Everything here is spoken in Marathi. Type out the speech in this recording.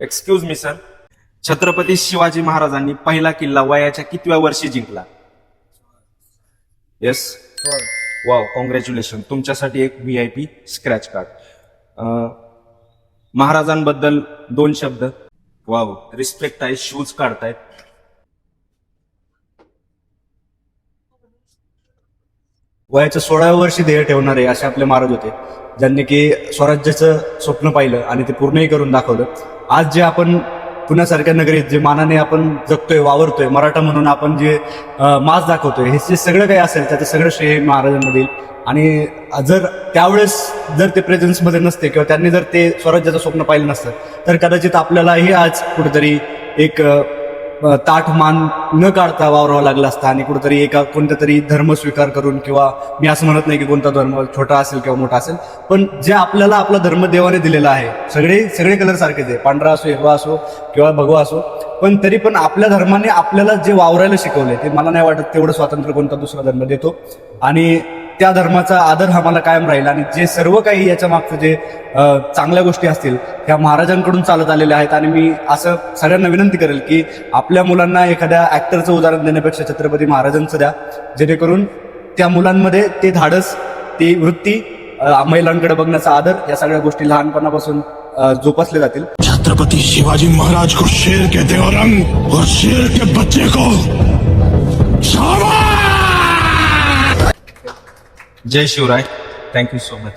Excuse me sir, Chhatrapati Shivaji महाराजांनी पहिला किल्ला वयाच्या कितव्या वर्षी जिंकला? Yes, wow, congratulation. तुमच्यासाठी एक VIP स्क्रॅच कार्ड. महाराजांबद्दल 2 शब्द. वाव, रिस्पेक्ट आहे, शूज काढतायत. वयाच्या 16व्या वर्षी ध्येय ठेवणारे असे आपले महाराज होते, ज्यांनी की स्वराज्याचं स्वप्न पाहिलं आणि ते पूर्णही करून दाखवलं. आज जे आपण पुण्यासारख्या नगरीत जे मानाने आपण जगतोय, वावरतोय, मराठा म्हणून आपण जे माज दाखवतोय, हे जे सगळं काही असेल त्याचं सगळं श्रेय महाराजांना देईल. आणि जर त्यावेळेस जर ते प्रेझेन्समध्ये नसते किंवा त्यांनी जर ते स्वराज्याचं स्वप्न पाहिलं नसतं तर कदाचित आपल्यालाही आज कुठेतरी एक ताठ मान न काढता वावरावं लागलं असतं आणि कुठेतरी एका कोणत्या तरी धर्म स्वीकार करून, किंवा मी असं म्हणत नाही की कोणता धर्म छोटा असेल किंवा मोठा असेल, पण जे आपल्याला आपला धर्म देवाने दिलेला आहे, सगळे कलर सारखेच आहे, पांढरा असो, हिरवा असो किंवा भगवा असो, पण तरी पण आपल्या धर्माने आपल्याला जे वावरायला शिकवलंय ते मला नाही वाटत तेवढं स्वातंत्र्य कोणता दुसरा धर्म देतो. आणि त्या धर्माचा आदर हा मला कायम राहील. आणि जे सर्व काही याच्या मागचं जे चांगल्या गोष्टी असतील त्या महाराजांकडून चालत आलेल्या आहेत. आणि मी असं सगळ्यांना विनंती करेल की आपल्या मुलांना एखाद्या ऍक्टरचं उदाहरण देण्यापेक्षा छत्रपती महाराजांचं द्या, जेणेकरून त्या मुलांमध्ये ते धाडस, ती वृत्ती, महिलांकडे बघण्याचा आदर, या सगळ्या गोष्टी लहानपणापासून जोपासले जातील. छत्रपति शिवाजी महाराज को शेर कहते हैं औरंग, और शेर के बच्चे को शाबाश. जय शिवराय. Thank you so much.